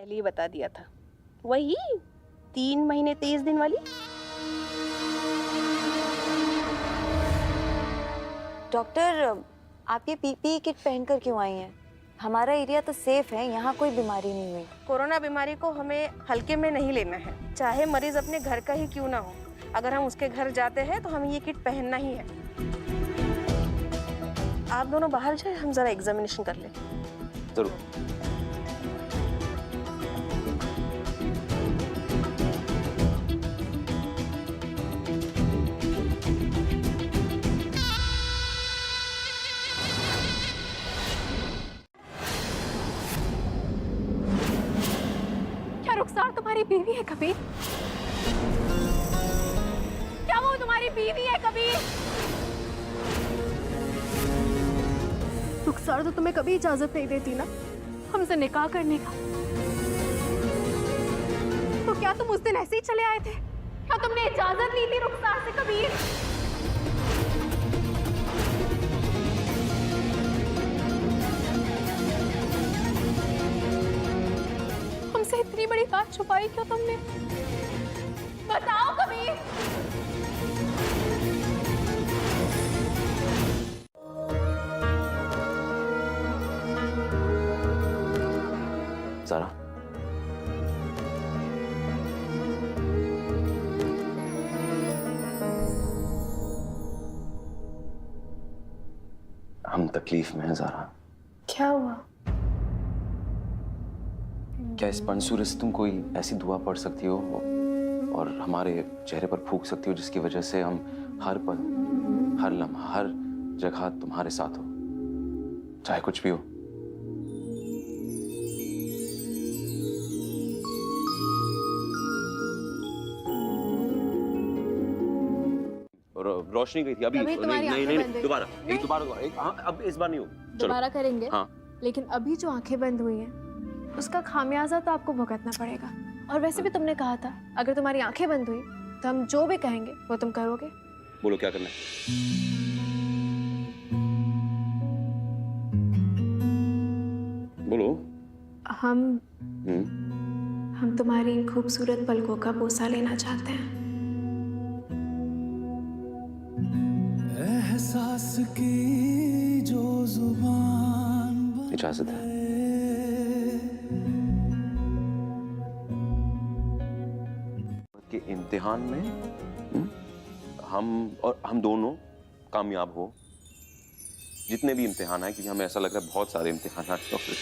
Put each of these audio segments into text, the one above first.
पहले ही बता दिया था। वही 3 महीने 23 दिन वाली। डॉक्टर, आप ये पीपीई किट पहनकर क्यों आई हैं? हमारा एरिया तो सेफ है, यहाँ कोई बीमारी नहीं हुई। कोरोना बीमारी को हमें हल्के में नहीं लेना है, चाहे मरीज अपने घर का ही क्यों ना हो। अगर हम उसके घर जाते हैं तो हमें ये किट पहनना ही है। आप दोनों बाहर जाए, हम जरा एग्जामिनेशन कर लें। जरूर। क्या रुखसार तुम्हारी बीवी है कबीर? क्या वो तुम्हारी बीवी है कबीर? रुखसार तो तुम्हें कभी इजाजत नहीं देती ना हमसे निकाह करने का। तो क्या तुम उस दिन ऐसे ही चले आए थे? क्या तुमने इजाजत ली थी रुखसार से कबीर? हमसे इतनी बड़ी बात छुपाई क्यों तुमने? बताओ कबीर। ज़ारा, हम तकलीफ में हैं ज़ारा। क्या हुआ? क्या इस मंसूर से तुम कोई ऐसी दुआ पढ़ सकती हो और हमारे चेहरे पर फूंक सकती हो जिसकी वजह से हम हर पल, हर लम्हा, हर जगह तुम्हारे साथ हो, चाहे कुछ भी हो? रोशनी गई थी अभी। नहीं, दोबारा हाँ, अब इस बार नहीं हो। दोबारा करेंगे। हाँ। लेकिन अभी जो आंखें बंद हुई हैं उसका खामियाजा तो आपको भुगतना पड़ेगा। और वैसे भी तुमने कहा था अगर तुम्हारी आंखें बंद हुई तो हम जो भी कहेंगे वो तुम करोगे। बोलो क्या करना है? बोलो। हम तुम्हारी इन खूबसूरत पलकों का बोसा लेना चाहते हैं। एहसास की जो जुबान इजाजत है। के इम्तिहान में हम दोनों कामयाब हो, जितने भी इम्तिहान आए, क्योंकि हमें ऐसा लग रहा है बहुत सारे इम्तिहान आज डॉक्टर।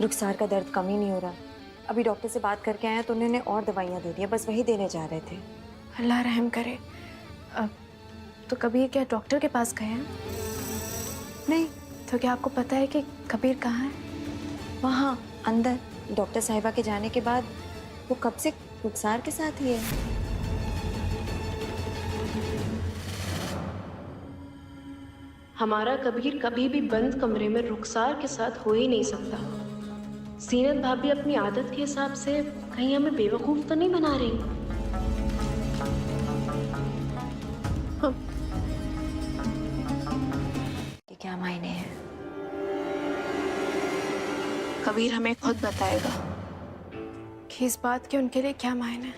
रुखसार का दर्द कम ही नहीं हो रहा। अभी डॉक्टर से बात करके आए तो उन्होंने और दवाइयाँ दे दी, बस वही देने जा रहे थे। अल्लाह रहम करे। अब तो कबीर क्या डॉक्टर के पास गए हैं? नहीं। तो क्या आपको पता है कि कबीर कहाँ है? वहाँ अंदर। डॉक्टर साहिबा के जाने के बाद वो कब से रुखसार के साथ ही है। हमारा कबीर कभी भी बंद कमरे में रुखसार के साथ हो ही नहीं सकता। सीनत भाभी अपनी आदत के हिसाब से कहीं हमें बेवकूफ तो नहीं बना रही? ये क्या मायने हैं? कबीर हमें खुद बताएगा कि इस बात के उनके लिए क्या मायने हैं।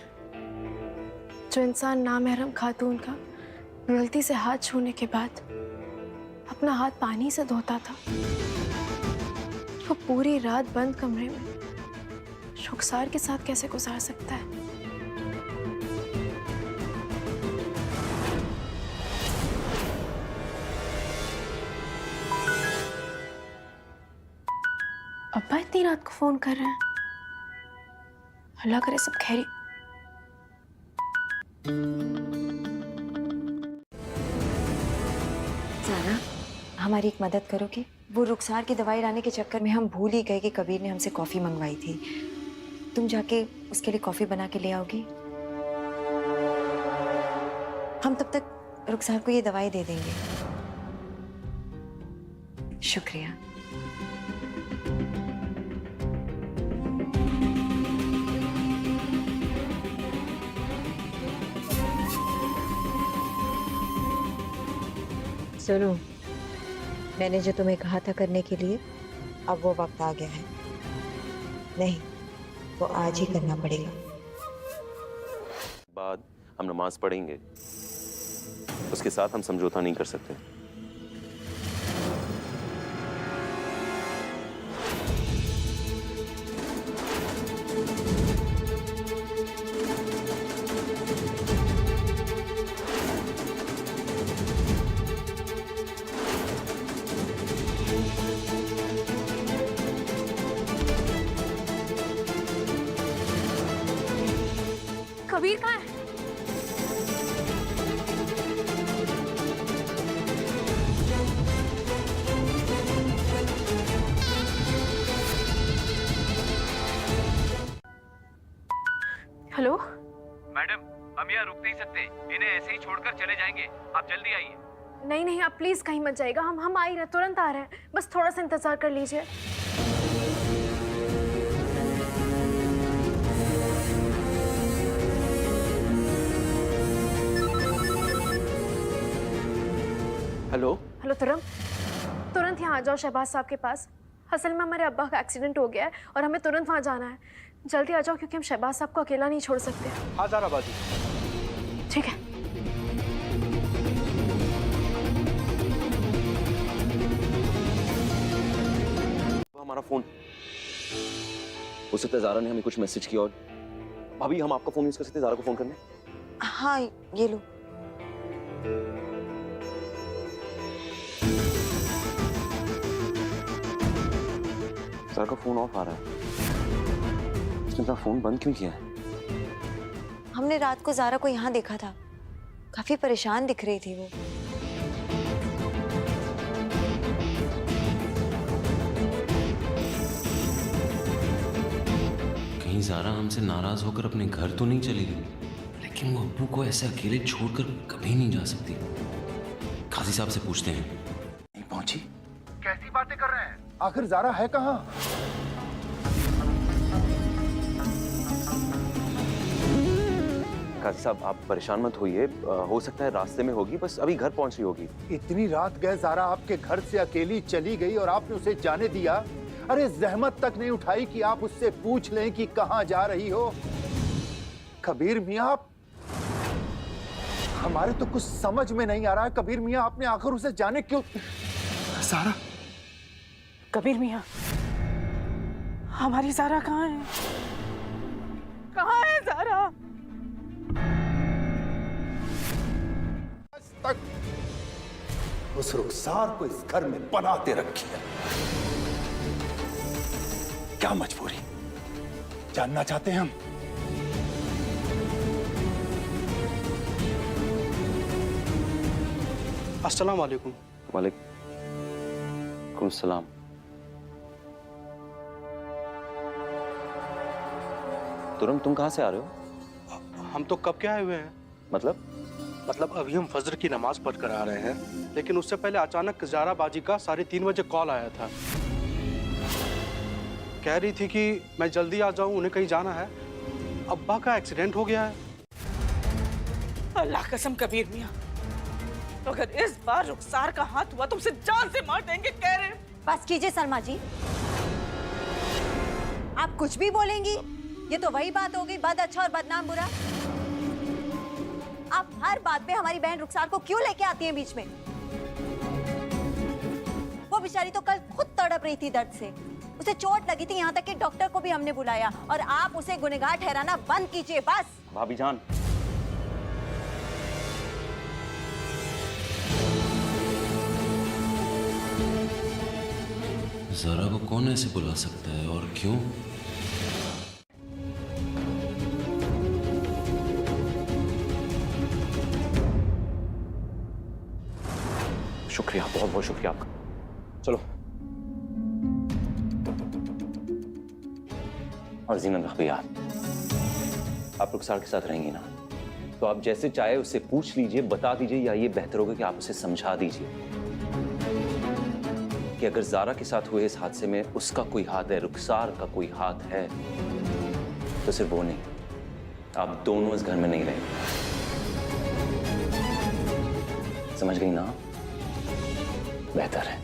जो इंसान नामहरम खातून का गलती से हाथ छूने के बाद अपना हाथ पानी से धोता था, वो पूरी रात बंद कमरे में रुखसार के साथ कैसे गुजार सकता है? अब्बा इतनी रात को फोन कर रहे हैं। अल्लाह करे सब खैरी। ज़ारा, हमारी एक मदद करोगे? वो रुखसार की दवाई लाने के चक्कर में हम भूल ही गए कि कबीर ने हमसे कॉफ़ी मंगवाई थी। तुम जाके उसके लिए कॉफ़ी बना के ले आओगी? हम तब तक रुखसार को ये दवाई दे देंगे। शुक्रिया। सुनो, मैंने जो तुम्हें कहा था करने के लिए, अब वो वक्त आ गया है। नहीं, वो आज ही करना पड़ेगा। बाद हम नमाज पढ़ेंगे, उसके साथ हम समझौता नहीं कर सकते। कबीर कहाँ है? हेलो मैडम, हम यहाँ रुक नहीं सकते, इन्हें ऐसे ही छोड़कर चले जाएंगे। आप जल्दी आइए। नहीं नहीं, आप प्लीज कहीं मत जाइएगा। हम आ ही रहे, तुरंत आ रहे हैं, बस थोड़ा सा इंतजार कर लीजिए। हेलो। हेलो तुरम, तुरंत यहाँ आ जाओ शहबाज साहब के पास। असल में हमारे अब्बा का एक्सीडेंट हो गया है और हमें तुरंत वहाँ जाना है। जल्दी आ जाओ क्योंकि हम शहबाज साहब को अकेला नहीं छोड़ सकते। हाँ ज़ारा बाजी। ठीक है। हमारा फोन, उससे ज़ारा ने हमें कुछ मैसेज किया और भाभी हम आपका फोन यूज कर सकते हैं ज़ारा को फोन करने? हाँ, ये लो। ज़ारा का फोन ऑफ आ रहा है। उसने अपना फोन बंद क्यों किया है? हमने रात को ज़ारा को यहाँ देखा था, काफी परेशान दिख रही थी वो। कहीं ज़ारा हमसे नाराज होकर अपने घर तो नहीं चली गई, लेकिन वो अब्बू को ऐसे अकेले छोड़कर कभी नहीं जा सकती। काजी साहब से पूछते हैं। नहीं पहुंची? कैसी बातें कर रहे हैं? आखिर ज़ारा है कहाँ? काजी साहब आप परेशान मत होइए, हो सकता है रास्ते में होगी, बस अभी घर पहुंच रही होगी। इतनी रात गए ज़ारा आपके घर से अकेली चली गई और आपने उसे जाने दिया? अरे जहमत तक नहीं उठाई कि आप उससे पूछ लें कि कहाँ जा रही हो? कबीर मियाँ, आप हमारे तो कुछ समझ में नहीं आ रहा है। कबीर मियाँ, आपने आखिर उसे जाने क्यों? ज़ारा, कबीर मियाँ, हमारी ज़ारा कहाँ है? कहाँ है ज़ारा? आज तक उस रुखसार को इस घर में बनाते रखी है। क्या मजबूरी? जानना चाहते हैं हम। अस्सलाम वालेकुम। वालेकुम सलाम। तुम कहाँ से आ रहे हो? हम तो कब के आए हुए हैं। मतलब अभी हम फजर की नमाज पढ़ कर आ रहे हैं, लेकिन उससे पहले अचानक ज़ारा बाजी का 3:30 बजे कॉल आया था। कह रही थी कि मैं जल्दी आ जाऊं, उन्हें कहीं जाना है, अब्बा का एक्सीडेंट हो गया है। अल्लाह कसम कबीर मियाँ, अगर इस बार रुखसार का हाथ हुआ तुमसे जान से मार देंगे, कह रहे। बस कीजिए सलमा जी, आप कुछ भी बोलेंगी? ये तो वही बात हो गई, बद अच्छा और बदनाम बुरा। आप हर बात पे हमारी बहन रुखसार को क्यों लेके आती हैं बीच में? वो बेचारी तो कल खुद तड़प रही थी दर्द से, उसे चोट लगी थी, यहाँ तक कि डॉक्टर को भी हमने बुलाया, और आप उसे गुनहगार ठहराना बंद कीजिए बस। भाभी जान, ज़ारा को कौन ऐसे बुला सकता है और क्यों? शुक्रिया, बहुत बहुत शुक्रिया आपका। चलो और जीनत भाभी आप रुखसार के साथ रहेंगी ना, तो आप जैसे चाहे उससे पूछ लीजिए, बता दीजिए, या ये बेहतर होगा कि आप उसे समझा दीजिए कि अगर ज़ारा के साथ हुए इस हादसे में उसका कोई हाथ है, रुखसार का कोई हाथ है, तो सिर्फ वो नहीं, आप दोनों इस घर में नहीं रहेंगे। समझ गई ना? बेहतर है।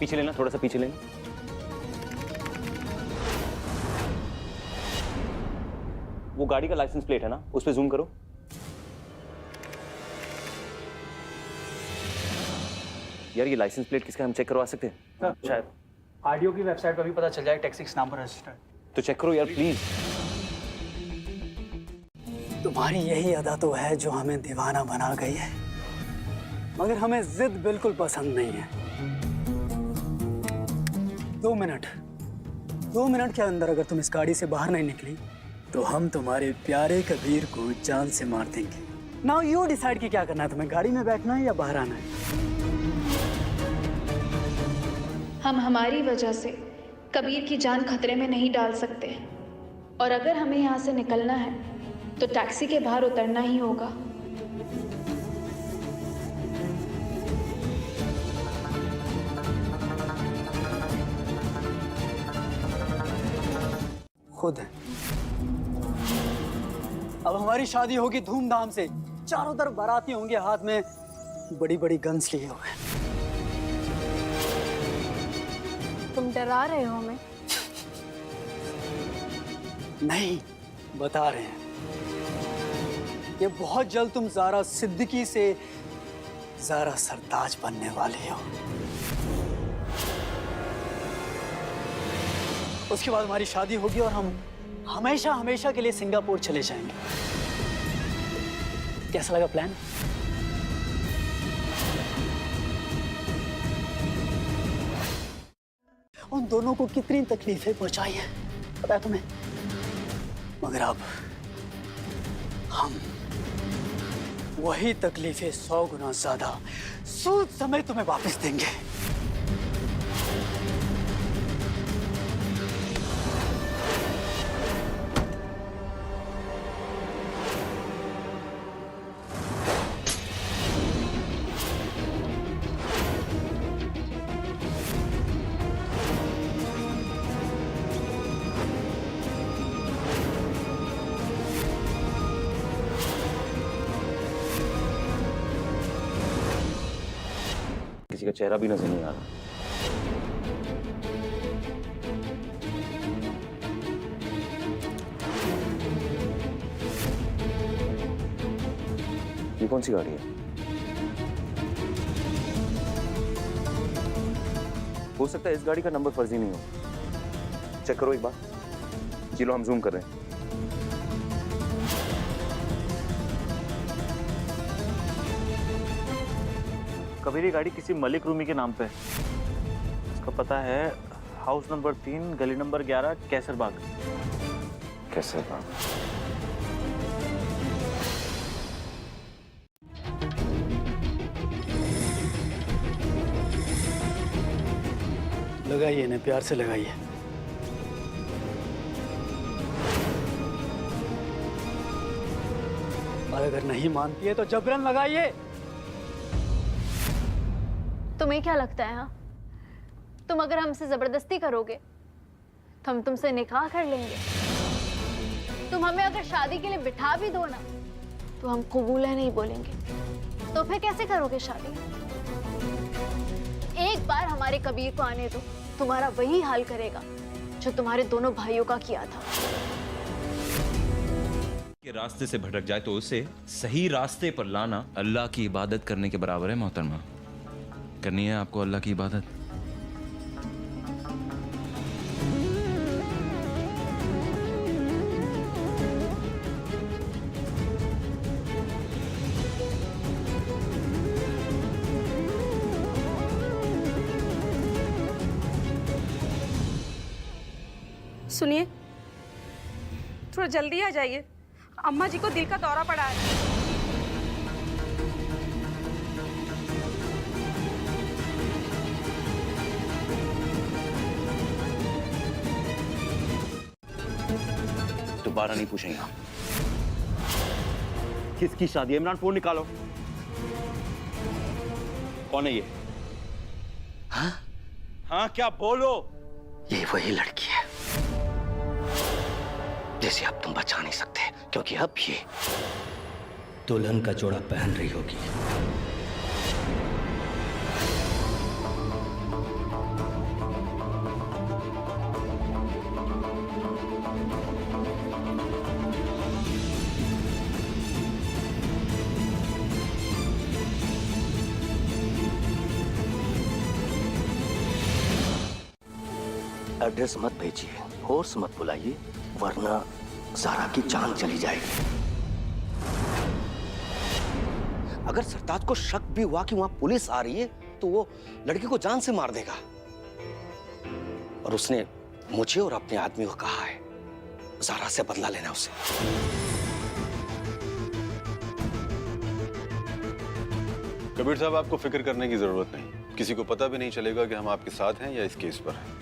पीछे लेना, थोड़ा सा पीछे लेना। वो गाड़ी का लाइसेंस प्लेट है ना, उस पे जूम करो। यार ये लाइसेंस प्लेट किसका, हम चेक करवा सकते हैं? शायद आरटीओ की वेबसाइट पर भी पता चल जाए टैक्सी किस नाम पर रजिस्टर्ड। तो चेक करो यार प्लीज। तुम्हारी यही अदा तो है जो हमें दीवाना बना गई है, मगर हमें जिद बिल्कुल पसंद नहीं है। 2 मिनट के अंदर अगर तुम इस गाड़ी से बाहर नहीं निकली तो हम तुम्हारे प्यारे कबीर को जान से मार देंगे। नाउ यू डिसाइड कि क्या करना है, तुम्हें गाड़ी में बैठना है या बाहर आना है। हम हमारी वजह से कबीर की जान खतरे में नहीं डाल सकते, और अगर हमें यहाँ से निकलना है तो टैक्सी के बाहर उतरना ही होगा। खुद है। अब हमारी शादी होगी धूमधाम से, चारों तरफ बाराती होंगे हाथ में बड़ी बड़ी गन्स लिए हुए। तुम डरा रहे हो हमें? नहीं, बता रहे हैं। ये बहुत जल्द तुम ज़ारा सिद्दीकी से ज़ारा सरताज बनने वाली हो। उसके बाद हमारी शादी होगी और हम हमेशा हमेशा के लिए सिंगापुर चले जाएंगे। कैसा लगा प्लान? उन दोनों को कितनी तकलीफें पहुंचाई हैं पता है तुम्हें, मगर अब हम वही तकलीफें 100 गुना ज्यादा सूद समय तुम्हें वापस देंगे। किसी का चेहरा भी नजर नहीं आ रहा। ये कौन सी गाड़ी है? हो सकता है इस गाड़ी का नंबर फर्जी नहीं हो। चेक करो एक बार। चलो हम जूम कर रहे हैं। कबीर गाड़ी किसी मलिक रूमी के नाम पे है। इसका पता है हाउस नंबर 3 गली नंबर 11 कैसरबाग। कैसरबाग। लगाइए ना, प्यार से लगाइए। और अगर नहीं मानती है तो जबरन लगाइए। तुम्हें क्या लगता है? हाँ, तुम अगर हमसे जबरदस्ती करोगे तो हम तुमसे निकाह कर लेंगे। तुम हमें अगर शादी के लिए बिठा भी दो ना तो हम कबूल है नहीं बोलेंगे। तो फिर कैसे करोगे शादी? एक बार हमारे कबीर को आने दो, तुम्हारा वही हाल करेगा जो तुम्हारे दोनों भाइयों का किया था। के रास्ते से भटक जाए तो उसे सही रास्ते पर लाना अल्लाह की इबादत करने के बराबर है मोहतरमा। करनी है आपको अल्लाह की इबादत। सुनिए, थोड़ा जल्दी आ जाइए, अम्मा जी को दिल का दौरा पड़ा है। दोबारा नहीं पूछेंगे हम। किसकी शादी है? इमरान, फोन निकालो। कौन है ये? हाँ? हाँ, क्या बोलो? ये वही लड़की है जिसे अब तुम बचा नहीं सकते, क्योंकि अब ये दुल्हन का जोड़ा पहन रही होगी। एड्रेस मत भेजिए, फोर्स मत बुलाइए, वरना ज़ारा की जान चली जाएगी। अगर सरताज को शक भी हुआ कि वहां पुलिस आ रही है तो वो लड़की को जान से मार देगा। और उसने मुझे और अपने आदमी को कहा है ज़ारा से बदला लेना उसे। कबीर साहब, आपको फिक्र करने की जरूरत नहीं। किसी को पता भी नहीं चलेगा कि हम आपके साथ हैं या इस केस पर हैं।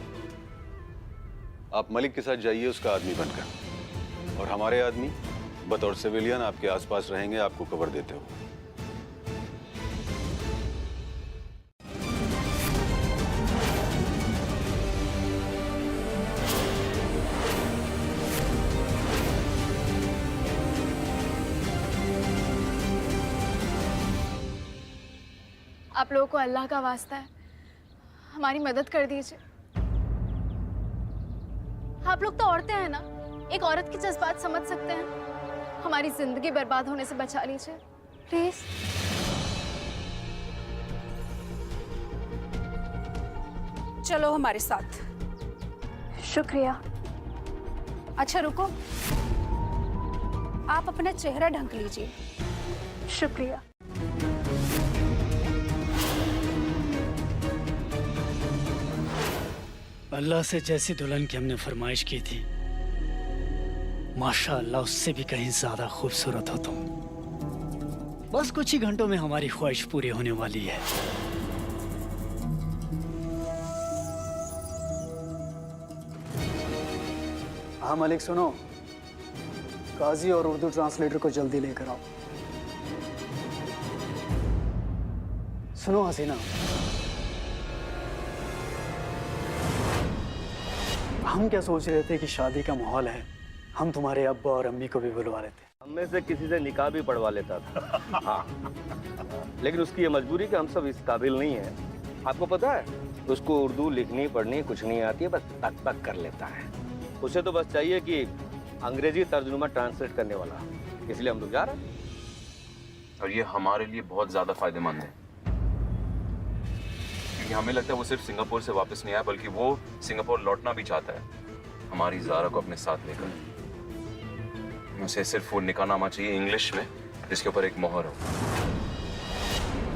आप मलिक के साथ जाइए उसका आदमी बनकर, और हमारे आदमी बतौर सिविलियन आपके आसपास रहेंगे, आपको कवर देते हो। आप लोगों को अल्लाह का वास्ता है, हमारी मदद कर दीजिए। आप लोग तो औरतें हैं ना, एक औरत की जज्बात समझ सकते हैं। हमारी जिंदगी बर्बाद होने से बचा लीजिए प्लीज। चलो हमारे साथ। शुक्रिया। अच्छा रुको, आप अपना चेहरा ढक लीजिए। शुक्रिया। अल्लाह से जैसी दुल्हन की हमने फरमाइश की थी, माशाअल्लाह उससे भी कहीं ज्यादा खूबसूरत हो तुम। बस कुछ ही घंटों में हमारी ख्वाहिश पूरी होने वाली है। हाँ मलिक, सुनो, काजी और उर्दू ट्रांसलेटर को जल्दी लेकर आओ। सुनो हसीना, हम क्या सोच रहे थे कि शादी का माहौल है, हम तुम्हारे अब्बा और अम्मी को भी बुलवा लेते। हम में से किसी से निकाह भी पढ़वा लेता था। हाँ, लेकिन उसकी ये मजबूरी कि हम सब इस काबिल नहीं है। आपको पता है, उसको उर्दू लिखनी पढ़नी कुछ नहीं आती है, बस तक तक कर लेता है। उसे तो बस चाहिए कि अंग्रेजी तर्जुमा ट्रांसलेट करने वाला, इसलिए हम लोग जा रहे हैं। और ये हमारे लिए बहुत ज्यादा फायदेमंद है, क्योंकि हमें लगता है वो सिर्फ सिंगापुर से वापस नहीं आया, बल्कि वो सिंगापुर लौटना भी चाहता है हमारी ज़ारा को अपने साथ लेकर। उसे सिर्फ वो निकाहनामा चाहिए इंग्लिश में, जिसके ऊपर एक मोहर हो।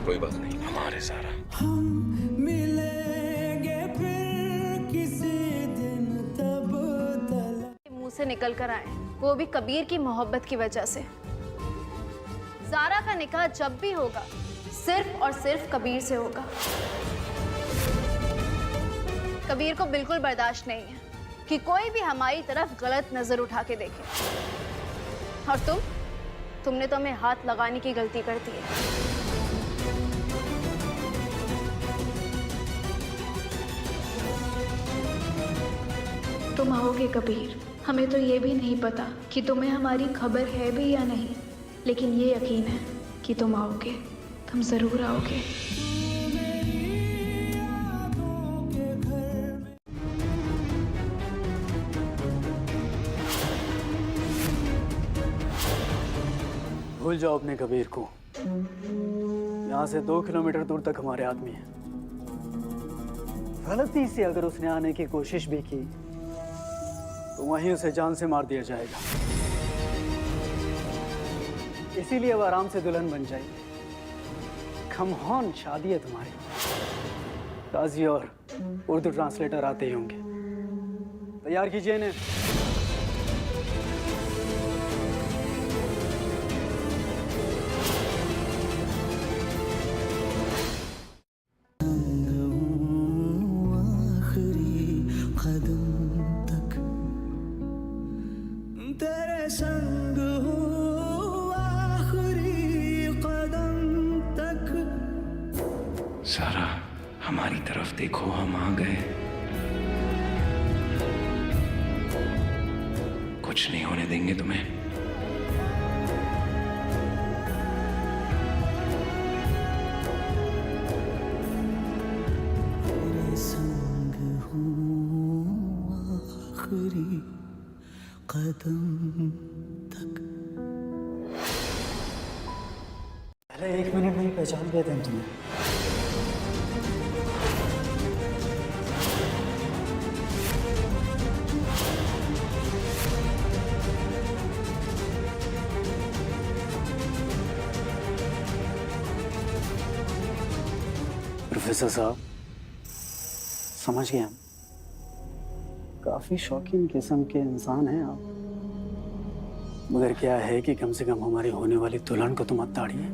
कोई बात नहीं, हमारे ज़ारा। हम मिलेंगे फिर किसी दिन, तब तलक। मुंह से निकल कर आए, वो भी कबीर की मोहब्बत की वजह से। ज़ारा का निकाह जब भी होगा, सिर्फ और सिर्फ कबीर से होगा। कबीर को बिल्कुल बर्दाश्त नहीं है कि कोई भी हमारी तरफ गलत नजर उठा के देखे। और तुमने तो हमें हाथ लगाने की गलती कर दी है। तुम आओगे कबीर, हमें तो ये भी नहीं पता कि तुम्हें हमारी खबर है भी या नहीं, लेकिन ये यकीन है कि तुम आओगे, तुम जरूर आओगे। भूल जाओ अपने कबीर को। यहाँ से 2 किलोमीटर दूर तक हमारे आदमी हैं। गलती से अगर उसने आने की कोशिश भी की तो वहीं उसे जान से मार दिया जाएगा। इसीलिए अब आराम से दुल्हन बन जाएगी। कम ऑन, शादी है तुम्हारी। काजी और उर्दू ट्रांसलेटर आते ही होंगे। तैयार कीजिए इन्हें। आखिरी कदम तक तेरे संग हूँ, आखिरी कदम तक। सारा हमारी तरफ देखो, हम आ गए। कुछ नहीं होने देंगे तुम्हें। तेरे संग हूँ, आखिरी कदम तक। पहले 1 मिनट में ही पहचान गए थे हम तुम्हें। प्रोफेसर साहब, समझ गए हम। काफी शौकीन किस्म के इंसान हैं आप, मगर क्या है कि कम से कम हमारी होने वाली दुल्हन को तो मत ताड़िए,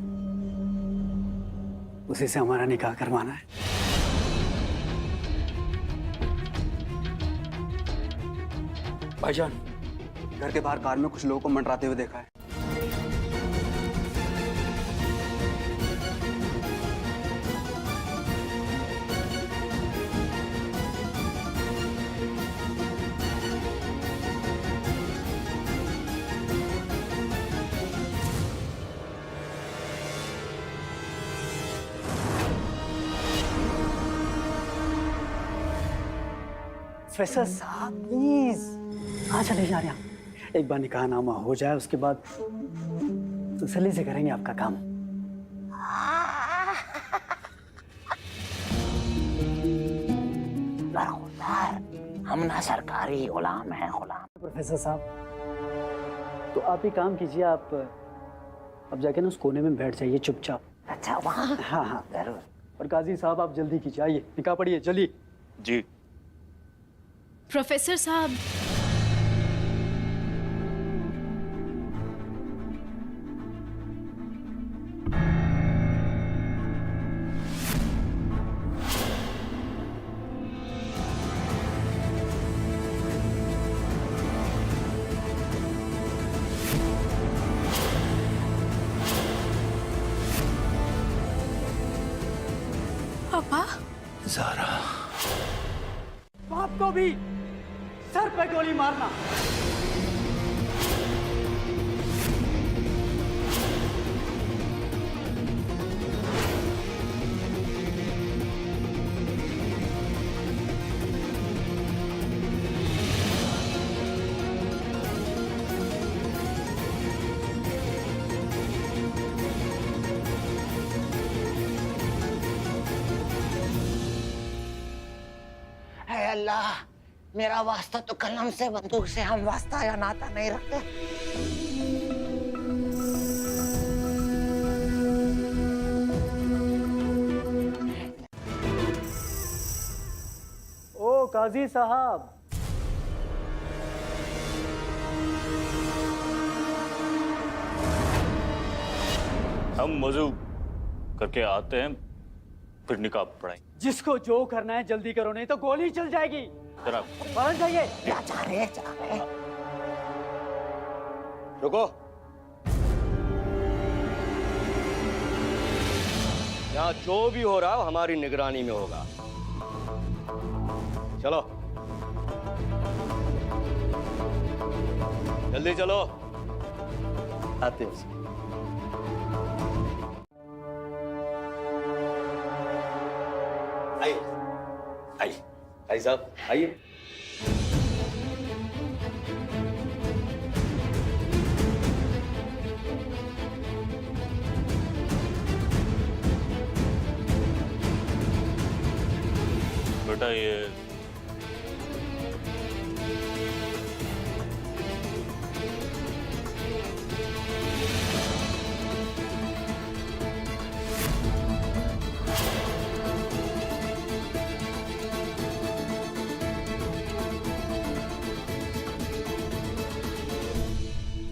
उसी से हमारा निकाह करवाना है। भाईजान, घर के बाहर कार में कुछ लोगों को मंडराते हुए देखा है। प्रोफेसर साहब प्लीज, कहाँ चले जा रहे हैं? एक बार निकाहनामा हो जाए उसके बाद तसल्ली से करेंगे आपका काम। हम ना सरकारी गुलाम हैं, गुलाम। प्रोफेसर साहब, तो आप ही काम कीजिए, आप अब जाके ना उस कोने में बैठ जाइए चुपचाप। अच्छा, वहाँ? हाँ हाँ जरूर। और काजी साहब, आप जल्दी कीजिए, आइए निकाह पढ़िए जल्दी। जी। प्रोफेसर साहब, पापा। ज़ारा, बाप को भी सर पे गोली मारना। है अल्लाह, मेरा वास्ता तो कलम से, बंदूक से हम वास्ता या नाता नहीं रखते। ओ काजी साहब, हम वजू करके आते हैं, फिर निकाह पढ़ाएंगे। जिसको जो करना है जल्दी करो, नहीं तो गोली चल जाएगी। जनाब, बाहर जाइए। जा रहे। रुको, यहाँ जो भी हो रहा है हमारी निगरानी में होगा। चलो जल्दी चलो, आते हैं। आइए आइए भाई साहब, आइए। बेटा ये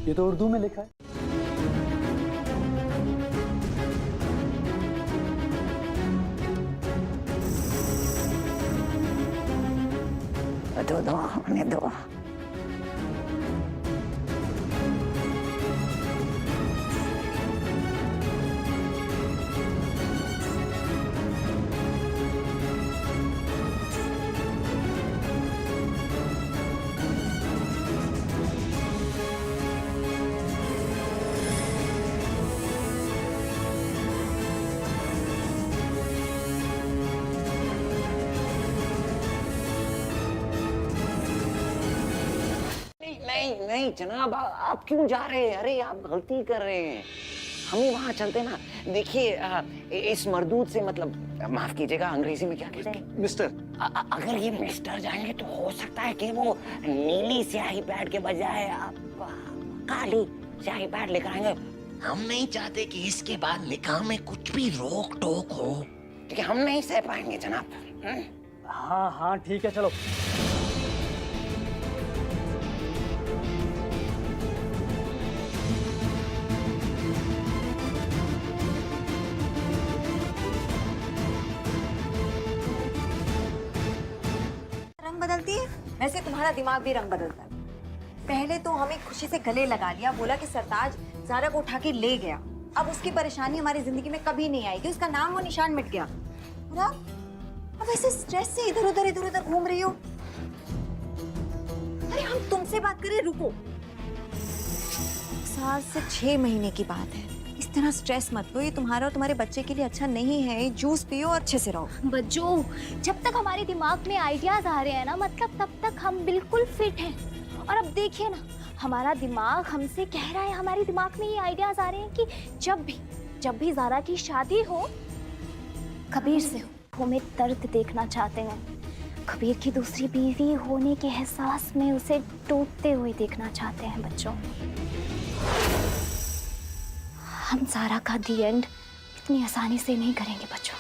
ये तो उर्दू में लिखा है। दो दो उन्हें दो। नहीं नहीं जनाब, आप क्यों जा रहे हैं? अरे आप गलती कर रहे हैं, हम ही वहाँ चलते ना। देखिए इस मरदूद से, मतलब माफ कीजिएगा, अंग्रेजी में क्या कहते हैं? मिस्टर। अगर ये मिस्टर जाएंगे तो हो सकता है कि वो नीली स्याही पैड के बजाय काली स्याही पैड लेकर आएंगे। हम नहीं चाहते कि इसके बाद निकाह में कुछ भी रोक टोक हो, क्योंकि हम नहीं सह पाएंगे जनाब। हाँ हाँ ठीक है, चलो। रंग बदलती है, वैसे तुम्हारा दिमाग भी रंग बदलता है। पहले तो हमें खुशी से गले लगा लिया, बोला कि सरताज ज़ारा को उठा के ले गया। अब उसकी परेशानी हमारी जिंदगी में कभी नहीं आएगी, उसका नाम वो निशान मिट गया। और अब ऐसे स्ट्रेस से इधर उधर घूम रही हो। अरे हम तुमसे बात करें, रुको। 7 से 6 महीने की बात है, इस तरह स्ट्रेस मत लो, ये तुम्हारा और तुम्हारे बच्चे के लिए अच्छा नहीं है। जूस पियो और अच्छे से रहो। बच्चों, जब तक हमारे दिमाग में आइडियाज आ रहे हैं ना, मतलब तब तक हम बिल्कुल फिट हैं। और अब देखिए ना, हमारा दिमाग हमसे कह रहा है, हमारे दिमाग में ये आइडियाज आ रहे हैं कि जब भी ज़ारा की शादी हो, कबीर से हो। हमें दर्द देखना चाहते हैं, कबीर की दूसरी बीवी होने के एहसास में उसे टूटते हुए देखना चाहते हैं। बच्चों, हम ज़ारा का दी एंड इतनी आसानी से नहीं करेंगे। बच्चों,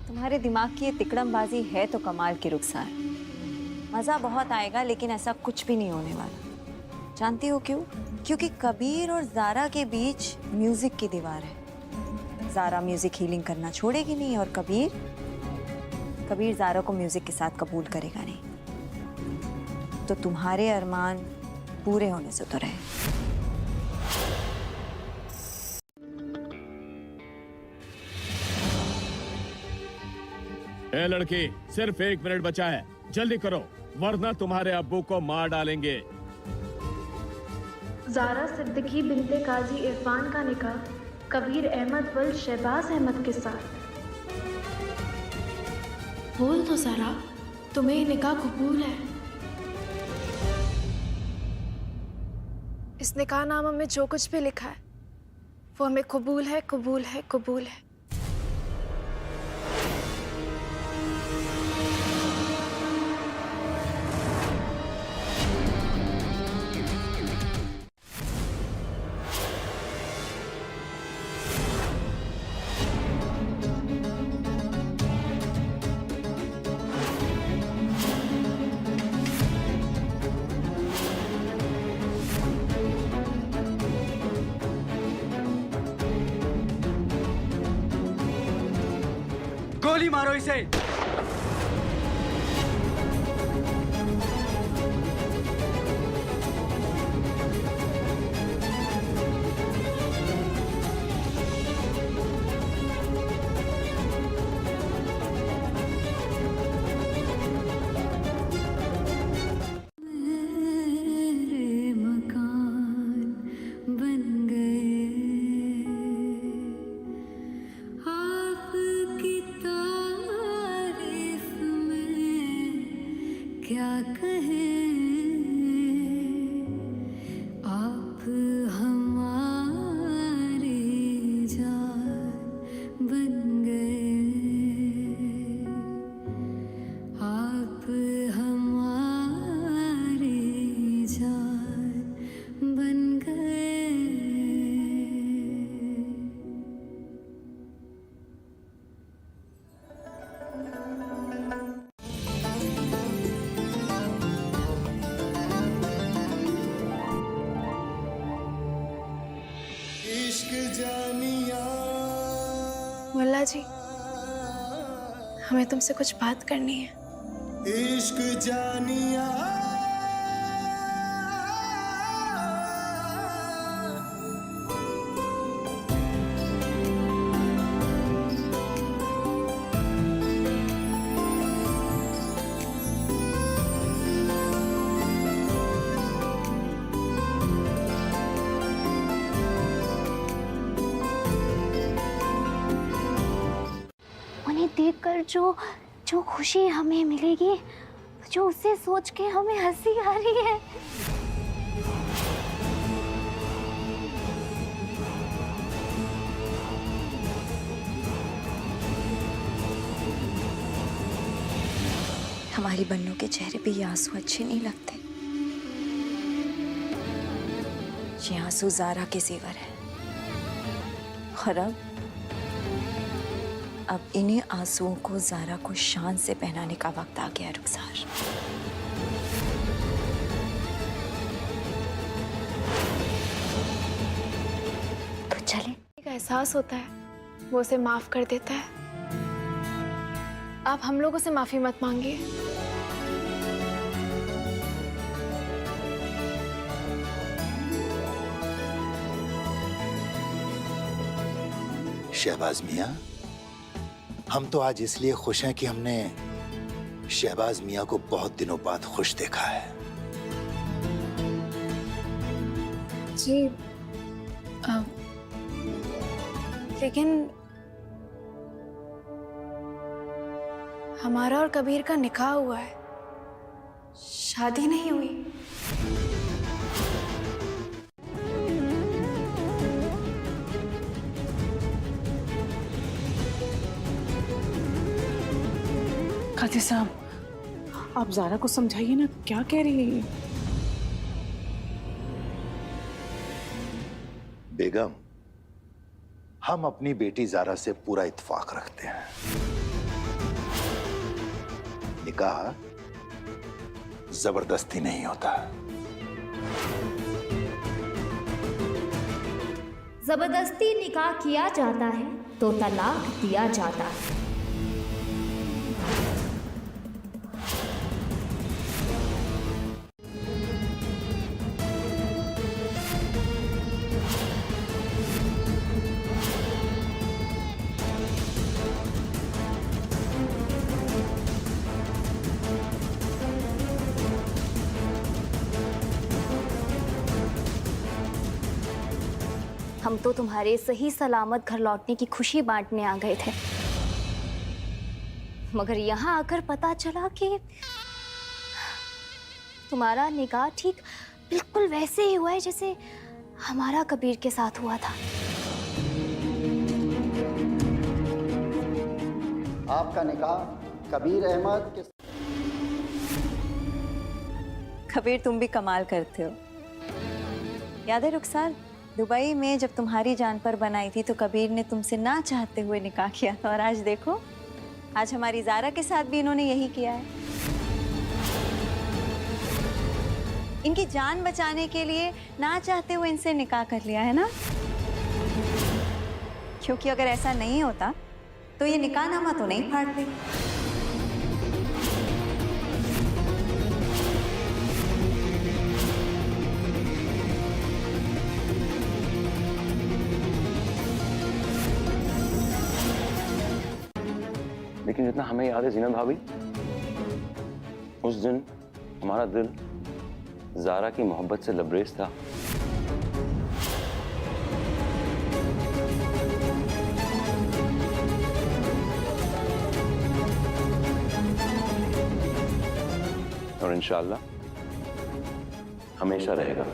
तुम्हारे दिमाग की ये तिकड़मबाजी है तो कमाल की, रुखसार। मज़ा बहुत आएगा, लेकिन ऐसा कुछ भी नहीं होने वाला। जानती हो क्यों? क्योंकि कबीर और ज़ारा के बीच म्यूजिक की दीवार है। ज़ारा म्यूजिक हीलिंग करना छोड़ेगी नहीं, और कबीर ज़ारा को म्यूजिक के साथ कबूल करेगा नहीं। तो तुम्हारे अरमान पूरे होने से तो रहे। ए लड़की, सिर्फ 1 मिनट बचा है, जल्दी करो वरना तुम्हारे अब्बू को मार डालेंगे। ज़ारा सिद्दीकी बिनते काजी इरफान का निकाह कबीर अहमद वल शहबाज अहमद के साथ। बोल दो ज़ारा, तुम्हें ये निकाह कबूल है? इस निकाहनामा में जो कुछ भी लिखा है वो हमें कबूल है, कबूल है, कबूल है। गोली मारो इसे। आपकी तारीफ मुल्ला जी, हमें तुमसे कुछ बात करनी है। इश्क जानिया उन्हें देखकर जो जो खुशी हमें मिलेगी, जो उसे सोच के हमें हंसी आ रही है। हमारी बन्नों के चेहरे पे ये आंसू अच्छे नहीं लगते। ये आंसू ज़ारा के ज़ेवर है। और अब इन्हीं आंसुओं को ज़ारा को शान से पहनाने का वक्त आ गया रुखसार। तो चले। एक एहसास होता है, वो उसे माफ कर देता है। आप हम लोगों से माफी मत मांगिए। शहबाज मियाँ, हम तो आज इसलिए खुश हैं कि हमने शहबाज मियाँ को बहुत दिनों बाद खुश देखा है। जी, लेकिन हमारा और कबीर का निकाह हुआ है, शादी नहीं हुई। काजी साहब, आप ज़ारा को समझाइए ना, क्या कह रही है? बेगम, हम अपनी बेटी ज़ारा से पूरा इत्तेफाक रखते हैं। निकाह जबरदस्ती नहीं होता। जबरदस्ती निकाह किया जाता है तो तलाक दिया जाता है। हम तो तुम्हारे सही सलामत घर लौटने की खुशी बांटने आ गए थे, मगर यहाँ आकर पता चला कि तुम्हारा निकाह ठीक बिल्कुल वैसे ही हुआ है जैसे हमारा कबीर के साथ हुआ था। आपका निकाह कबीर अहमद के। कबीर, तुम भी कमाल करते हो। याद है रुखसार, दुबई में जब तुम्हारी जान पर बनाई थी तो कबीर ने तुमसे ना चाहते हुए निकाह किया था, और आज देखो, आज हमारी ज़ारा के साथ भी इन्होंने यही किया है। इनकी जान बचाने के लिए ना चाहते हुए इनसे निकाह कर लिया है ना, क्योंकि अगर ऐसा नहीं होता तो ये निकाहनामा तो नहीं फाड़ते। लेकिन जितना हमें याद है जीनत भाभी, उस दिन हमारा दिल ज़ारा की मोहब्बत से लबरेज था। और इंशाअल्लाह हमेशा रहेगा।